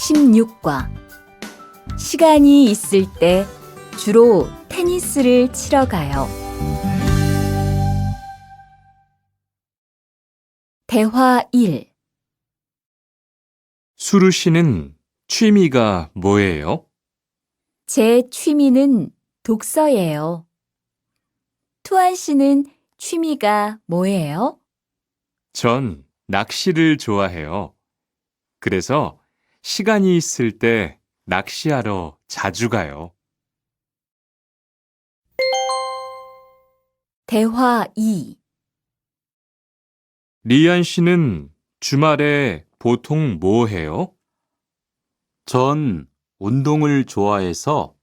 16과 시간이 있을 때 주로 테니스를 치러 가요. 대화 1. 수루 씨는 취미가 뭐예요? 제 취미는 독서예요. 투안 씨는 취미가 뭐예요? 전 낚시를 좋아해요. 그래서 시간이 있을 때 낚시하러 자주 가요. 대화 2. 리안 씨는 주말에 보통 뭐 해요? 전 운동을 좋아해서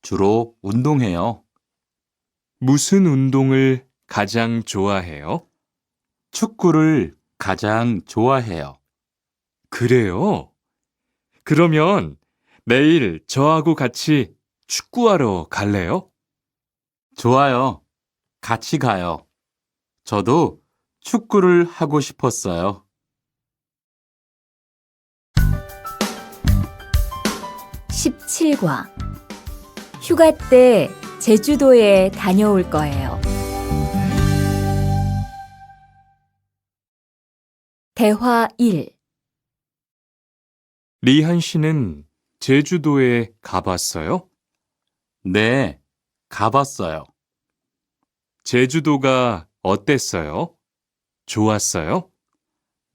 주로 운동해요. 무슨 운동을 가장 좋아해요? 축구를 가장 좋아해요. 그래요? 그러면 내일 저하고 같이 축구하러 갈래요? 좋아요. 같이 가요. 저도 축구를 하고 싶었어요. 17과 휴가 때 제주도에 다녀올 거예요. 대화 1. 리한 씨는 제주도에 가봤어요? 네, 가봤어요. 제주도가 어땠어요? 좋았어요?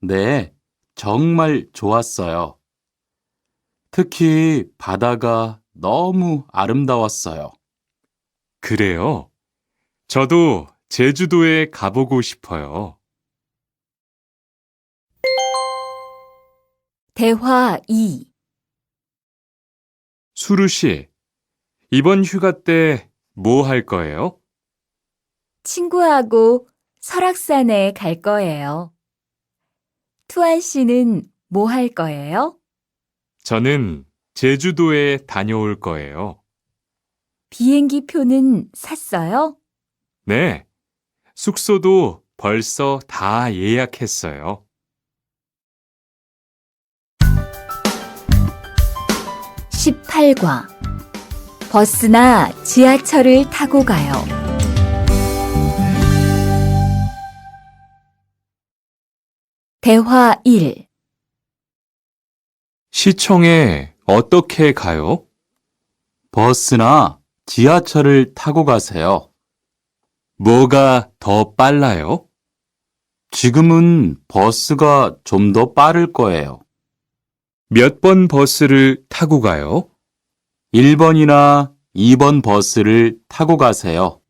네, 정말 좋았어요. 특히 바다가 너무 아름다웠어요. 그래요? 저도 제주도에 가보고 싶어요. 대화 2. 수루 씨, 이번 휴가 때 뭐 할 거예요? 친구하고 설악산에 갈 거예요. 투안 씨는 뭐 할 거예요? 저는 제주도에 다녀올 거예요. 비행기 표는 샀어요? 네, 숙소도 벌써 다 예약했어요. 18과 버스나 지하철을 타고 가요. 대화 1. 시청에 어떻게 가요? 버스나 지하철을 타고 가세요. 뭐가 더 빨라요? 지금은 버스가 좀 더 빠를 거예요. 몇 번 버스를 타고 가요? 1번이나 2번 버스를 타고 가세요.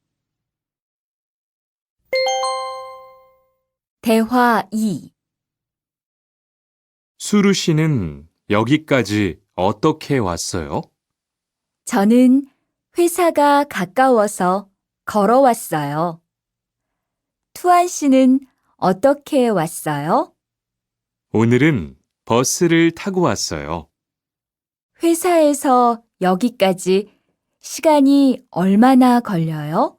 대화 2. 수루 씨는 여기까지 어떻게 왔어요? 저는 회사가 가까워서 걸어왔어요. 투안 씨는 어떻게 왔어요? 오늘은 버스를 타고 왔어요. 회사에서 여기까지 시간이 얼마나 걸려요?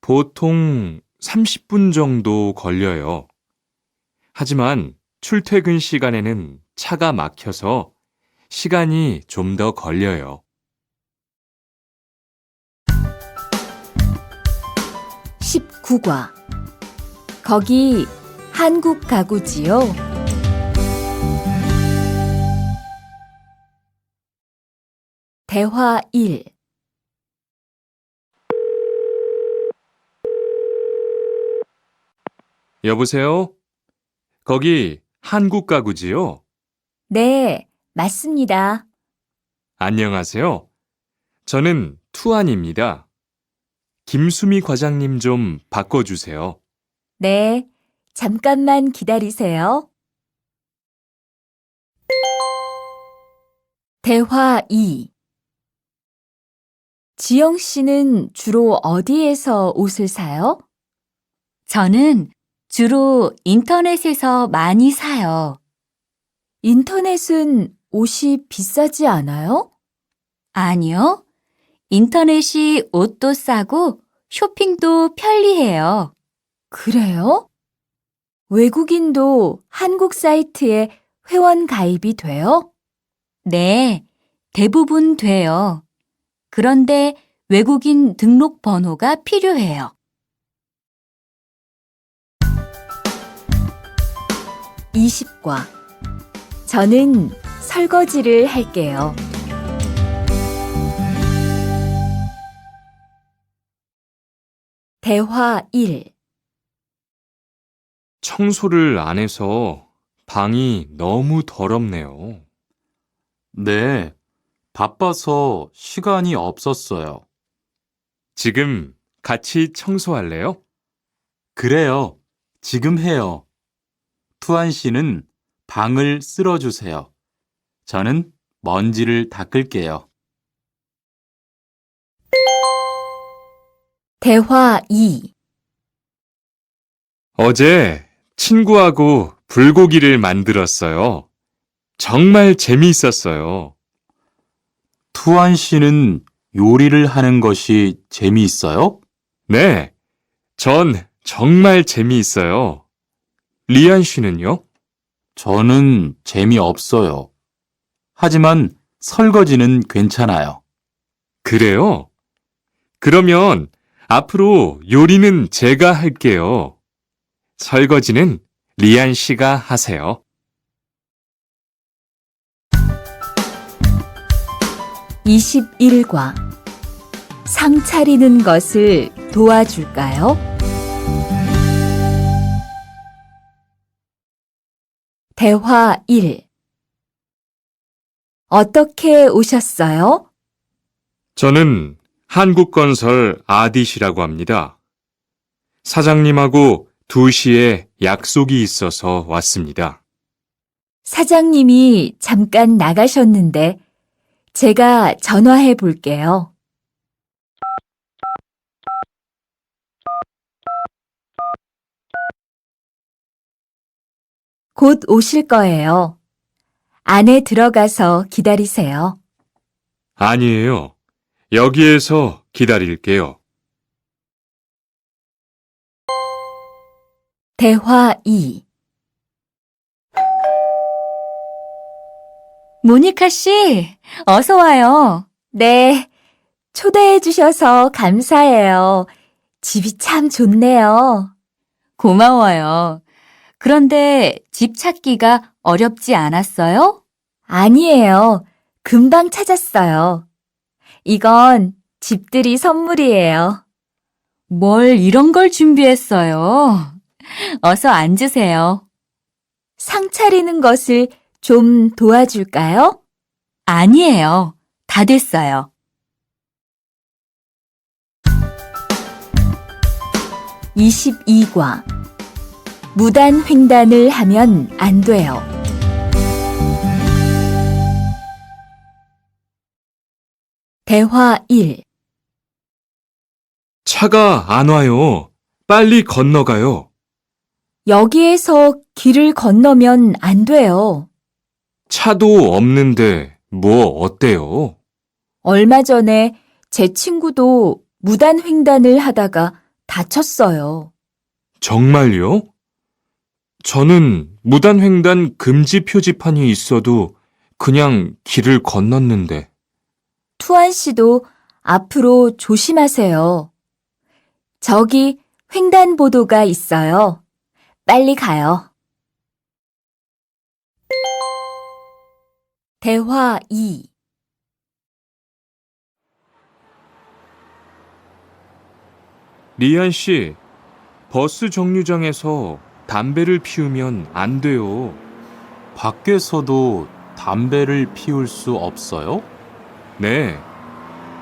보통 30분 정도 걸려요. 하지만 출퇴근 시간에는 차가 막혀서 시간이 좀 더 걸려요. 19과 거기 한국 가구지요? 대화 1. 여보세요? 거기 한국 가구지요? 네, 맞습니다. 안녕하세요. 저는 투안입니다. 김수미 과장님 좀 바꿔주세요. 네, 잠깐만 기다리세요. 대화 2. 지영 씨는 주로 어디에서 옷을 사요? 저는 주로 인터넷에서 많이 사요. 인터넷은 옷이 비싸지 않아요? 아니요. 인터넷이 옷도 싸고 쇼핑도 편리해요. 그래요? 외국인도 한국 사이트에 회원 가입이 돼요? 네, 대부분 돼요. 그런데 외국인 등록 번호가 필요해요. 20과 저는 설거지를 할게요. 대화 1. 청소를 안 해서 방이 너무 더럽네요. 네, 바빠서 시간이 없었어요. 지금 같이 청소할래요? 그래요. 지금 해요. 투안 씨는 방을 쓸어주세요. 저는 먼지를 닦을게요. 대화 2. 어제 친구하고 불고기를 만들었어요. 정말 재미있었어요. 투안 씨는 요리를 하는 것이 재미있어요? 네, 전 정말 재미있어요. 리안 씨는요? 저는 재미없어요. 하지만 설거지는 괜찮아요. 그래요? 그러면 앞으로 요리는 제가 할게요. 설거지는 리안 씨가 하세요. 21과 상 차리는 것을 도와줄까요? 대화 1. 어떻게 오셨어요? 저는 한국건설 아디시라고 합니다. 사장님하고 2시에 약속이 있어서 왔습니다. 사장님이 잠깐 나가셨는데 제가 전화해 볼게요. 곧 오실 거예요. 안에 들어가서 기다리세요. 아니에요. 여기에서 기다릴게요. 대화 2. 모니카 씨, 어서 와요. 네, 초대해 주셔서 감사해요. 집이 참 좋네요. 고마워요. 그런데 집 찾기가 어렵지 않았어요? 아니에요. 금방 찾았어요. 이건 집들이 선물이에요. 뭘 이런 걸 준비했어요? 어서 앉으세요. 상 차리는 것을 좀 도와줄까요? 아니에요. 다 됐어요. 22과 무단 횡단을 하면 안 돼요. 대화 1. 차가 안 와요. 빨리 건너가요. 여기에서 길을 건너면 안 돼요. 차도 없는데 뭐 어때요? 얼마 전에 제 친구도 무단 횡단을 하다가 다쳤어요. 정말요? 저는 무단횡단 금지 표지판이 있어도 그냥 길을 건넜는데. 투안 씨도 앞으로 조심하세요. 저기 횡단보도가 있어요. 빨리 가요. 대화 2. 리안 씨, 버스 정류장에서 담배를 피우면 안 돼요. 밖에서도 담배를 피울 수 없어요? 네,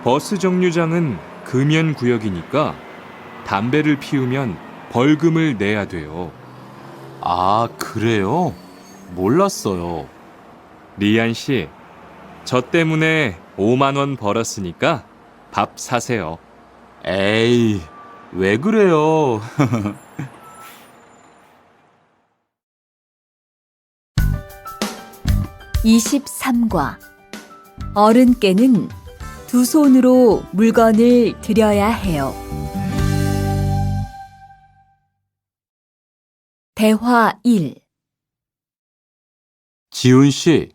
버스 정류장은 금연 구역이니까 담배를 피우면 벌금을 내야 돼요. 아, 그래요? 몰랐어요. 리안 씨, 저 때문에 5만 원 벌었으니까 밥 사세요. 에이, 왜 그래요? 23과 어른께는 두 손으로 물건을 들여야 해요. 대화 1. 지훈 씨,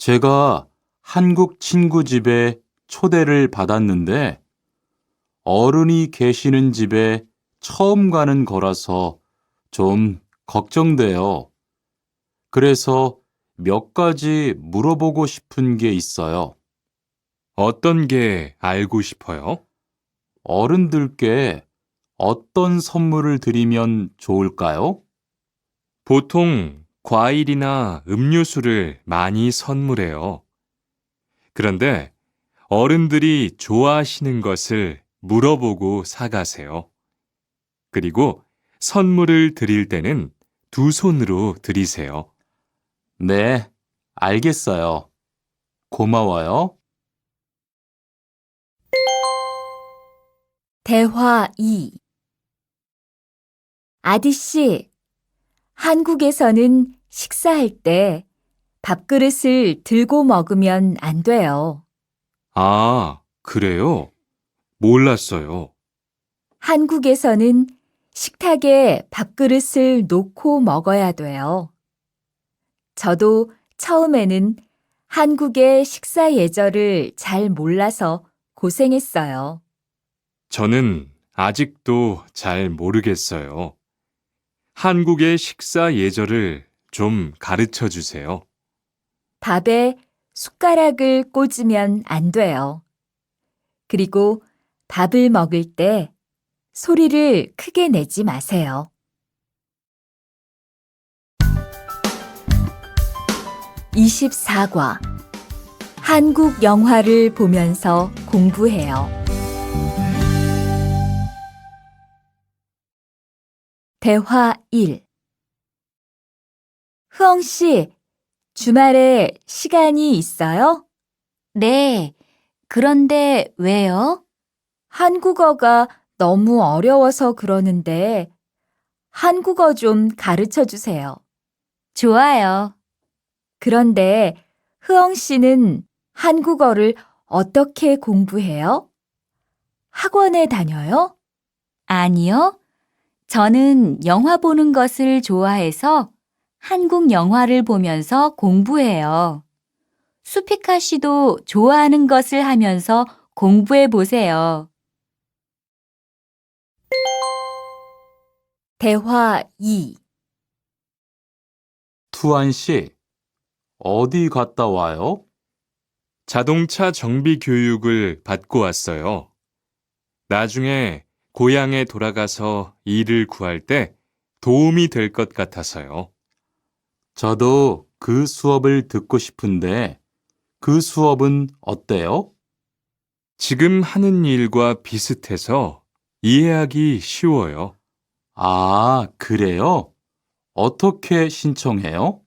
제가 한국 친구 집에 초대를 받았는데 어른이 계시는 집에 처음 가는 거라서 좀 걱정돼요. 그래서 몇 가지 물어보고 싶은 게 있어요. 어떤 게 알고 싶어요? 어른들께 어떤 선물을 드리면 좋을까요? 보통 과일이나 음료수를 많이 선물해요. 그런데 어른들이 좋아하시는 것을 물어보고 사가세요. 그리고 선물을 드릴 때는 두 손으로 드리세요. 네, 알겠어요. 고마워요. 대화 2. 아디씨, 한국에서는 식사할 때 밥그릇을 들고 먹으면 안 돼요. 아, 그래요? 몰랐어요. 한국에서는 식탁에 밥그릇을 놓고 먹어야 돼요. 저도 처음에는 한국의 식사 예절을 잘 몰라서 고생했어요. 저는 아직도 잘 모르겠어요. 한국의 식사 예절을 좀 가르쳐 주세요. 밥에 숟가락을 꽂으면 안 돼요. 그리고 밥을 먹을 때 소리를 크게 내지 마세요. 24과 한국 영화를 보면서 공부해요. 대화 1. 흐엉 씨, 주말에 시간이 있어요? 네. 그런데 왜요? 한국어가 너무 어려워서 그러는데 한국어 좀 가르쳐 주세요. 좋아요. 그런데 흐엉 씨는 한국어를 어떻게 공부해요? 학원에 다녀요? 아니요. 저는 영화 보는 것을 좋아해서 한국 영화를 보면서 공부해요. 수피카 씨도 좋아하는 것을 하면서 공부해 보세요. 대화 2. 투안 씨, 어디 갔다 와요? 자동차 정비 교육을 받고 왔어요. 나중에 고향에 돌아가서 일을 구할 때 도움이 될 것 같아서요. 저도 그 수업을 듣고 싶은데 그 수업은 어때요? 지금 하는 일과 비슷해서 이해하기 쉬워요. 아, 그래요? 어떻게 신청해요?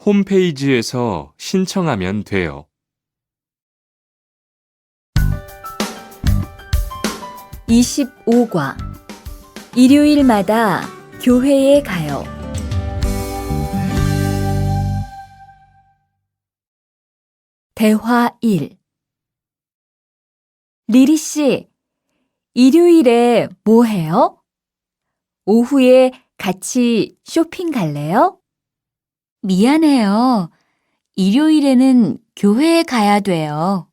홈페이지에서 신청하면 돼요. 25과 일요일마다 교회에 가요. 대화 1. 리리 씨, 일요일에 뭐 해요? 오후에 같이 쇼핑 갈래요? 미안해요. 일요일에는 교회에 가야 돼요.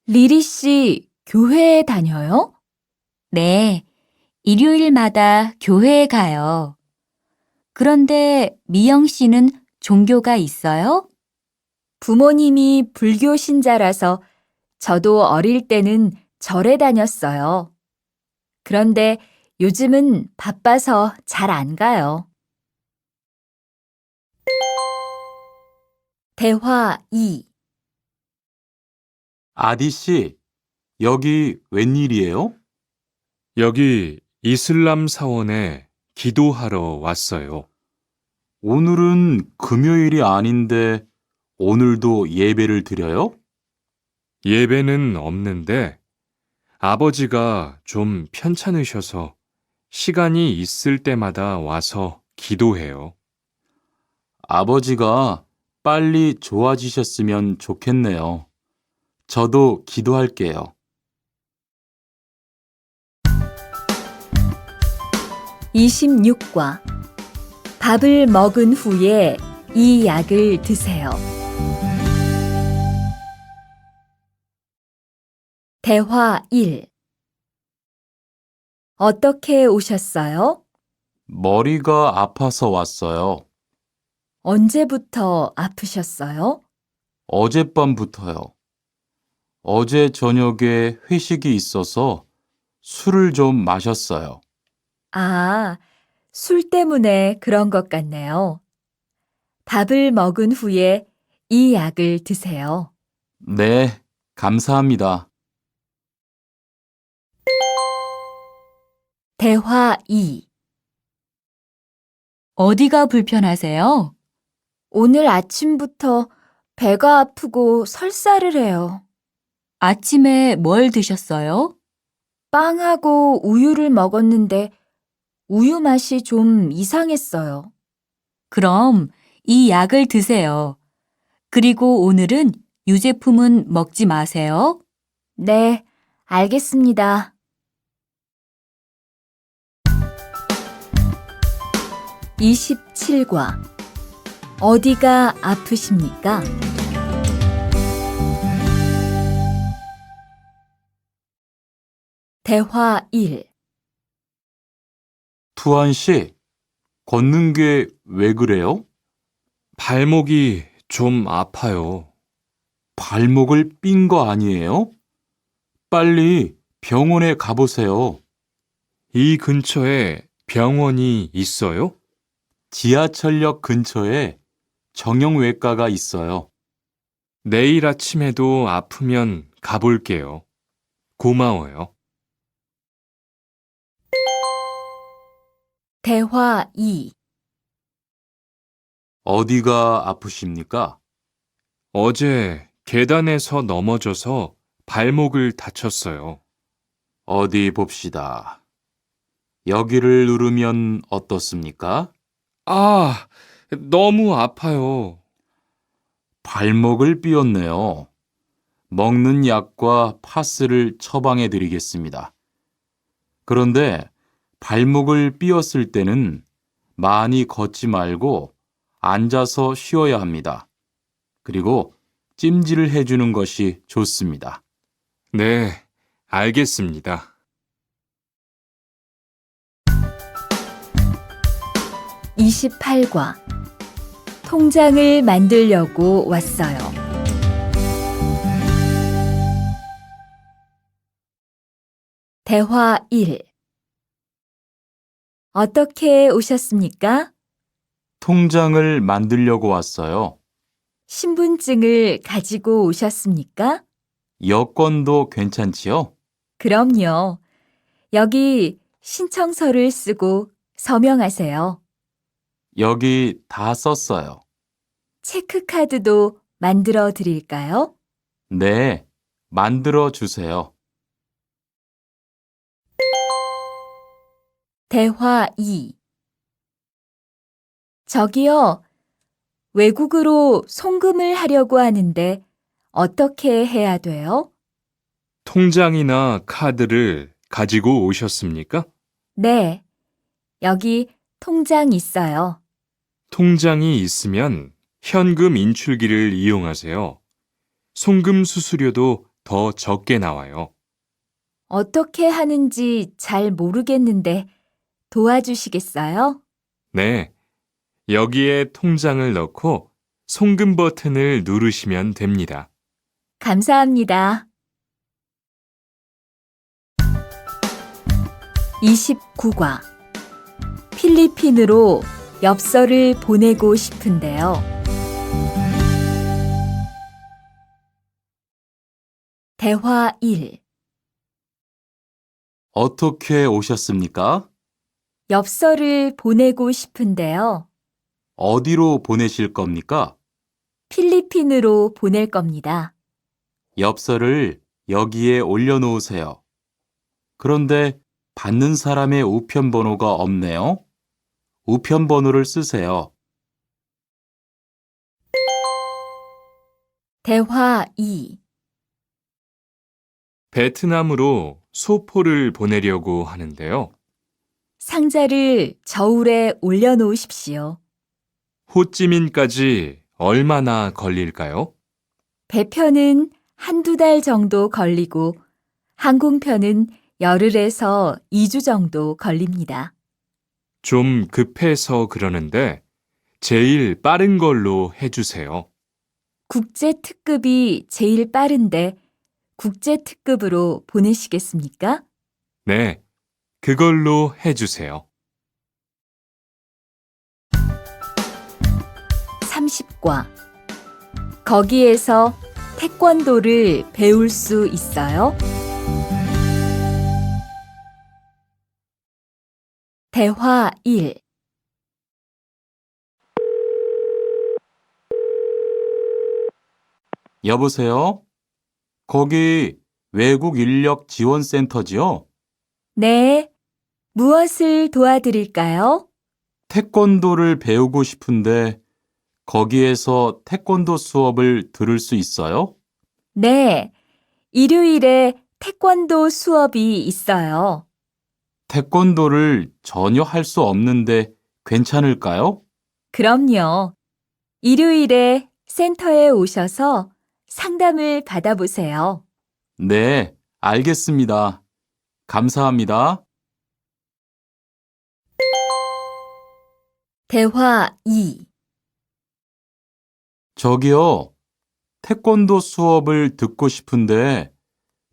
리리 씨, 교회에 다녀요? 네, 일요일마다 교회에 가요. 그런데 미영 씨는 종교가 있어요? 부모님이 불교 신자라서 저도 어릴 때는 절에 다녔어요. 그런데 요즘은 바빠서 잘 안 가요. 대화 2. 아디 씨, 여기 웬일이에요? 여기 이슬람 사원에 기도하러 왔어요. 오늘은 금요일이 아닌데 오늘도 예배를 드려요? 예배는 없는데 아버지가 좀 편찮으셔서 시간이 있을 때마다 와서 기도해요. 아버지가 빨리 좋아지셨으면 좋겠네요. 저도 기도할게요. 26과 밥을 먹은 후에 이 약을 드세요. 대화 1. 어떻게 오셨어요? 머리가 아파서 왔어요. 언제부터 아프셨어요? 어젯밤부터요. 어제 저녁에 회식이 있어서 술을 좀 마셨어요. 아, 술 때문에 그런 것 같네요. 밥을 먹은 후에 이 약을 드세요. 네, 감사합니다. 대화 2. 어디가 불편하세요? 오늘 아침부터 배가 아프고 설사를 해요. 아침에 뭘 드셨어요? 빵하고 우유를 먹었는데 우유 맛이 좀 이상했어요. 그럼 이 약을 드세요. 그리고 오늘은 유제품은 먹지 마세요. 네, 알겠습니다. 27과 어디가 아프십니까? 대화 1. 투안 씨, 걷는 게 왜 그래요? 발목이 좀 아파요. 발목을 삔 거 아니에요? 빨리 병원에 가보세요. 이 근처에 병원이 있어요? 지하철역 근처에 정형외과가 있어요. 내일 아침에도 아프면 가볼게요. 고마워요. 대화 2. 어디가 아프십니까? 어제 계단에서 넘어져서 발목을 다쳤어요. 어디 봅시다. 여기를 누르면 어떻습니까? 아, 너무 아파요. 발목을 삐었네요. 먹는 약과 파스를 처방해 드리겠습니다. 그런데 발목을 삐었을 때는 많이 걷지 말고 앉아서 쉬어야 합니다. 그리고 찜질을 해주는 것이 좋습니다. 네, 알겠습니다. 28과 통장을 만들려고 왔어요. 대화 1. 어떻게 오셨습니까? 통장을 만들려고 왔어요. 신분증을 가지고 오셨습니까? 여권도 괜찮지요? 그럼요. 여기 신청서를 쓰고 서명하세요. 여기 다 썼어요. 체크카드도 만들어 드릴까요? 네, 만들어 주세요. 대화 2. 저기요, 외국으로 송금을 하려고 하는데 어떻게 해야 돼요? 통장이나 카드를 가지고 오셨습니까? 네, 여기 통장 있어요. 통장이 있으면 현금 인출기를 이용하세요. 송금 수수료도 더 적게 나와요. 어떻게 하는지 잘 모르겠는데 도와주시겠어요? 네, 여기에 통장을 넣고 송금 버튼을 누르시면 됩니다. 감사합니다. 29과 필리핀으로 엽서를 보내고 싶은데요. 대화 1. 어떻게 오셨습니까? 엽서를 보내고 싶은데요. 어디로 보내실 겁니까? 필리핀으로 보낼 겁니다. 엽서를 여기에 올려놓으세요. 그런데 받는 사람의 우편 번호가 없네요. 우편 번호를 쓰세요. 대화 2. 베트남으로 소포를 보내려고 하는데요. 상자를 저울에 올려놓으십시오. 호찌민까지 얼마나 걸릴까요? 배편은 한두 달 정도 걸리고 항공편은 열흘에서 2주 정도 걸립니다. 좀 급해서 그러는데 제일 빠른 걸로 해주세요. 국제 특급이 제일 빠른데 국제 특급으로 보내시겠습니까? 네, 그걸로 해주세요. 30과. 거기에서 태권도를 배울 수 있어요? 대화 1. 여보세요? 거기 외국 인력 지원센터지요? 네. 무엇을 도와드릴까요? 태권도를 배우고 싶은데 거기에서 태권도 수업을 들을 수 있어요? 네. 일요일에 태권도 수업이 있어요. 태권도를 전혀 할 수 없는데 괜찮을까요? 그럼요. 일요일에 센터에 오셔서 상담을 받아보세요. 네, 알겠습니다. 감사합니다. 대화 2. 저기요, 태권도 수업을 듣고 싶은데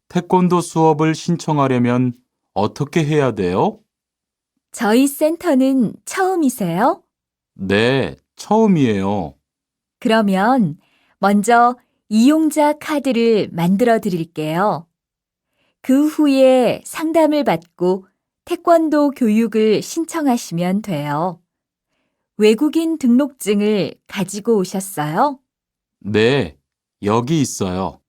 태권도 수업을 신청하려면 어떻게 해야 돼요? 저희 센터는 처음이세요? 네, 처음이에요. 그러면 먼저 이용자 카드를 만들어 드릴게요. 그 후에 상담을 받고 태권도 교육을 신청하시면 돼요. 외국인 등록증을 가지고 오셨어요? 네, 여기 있어요.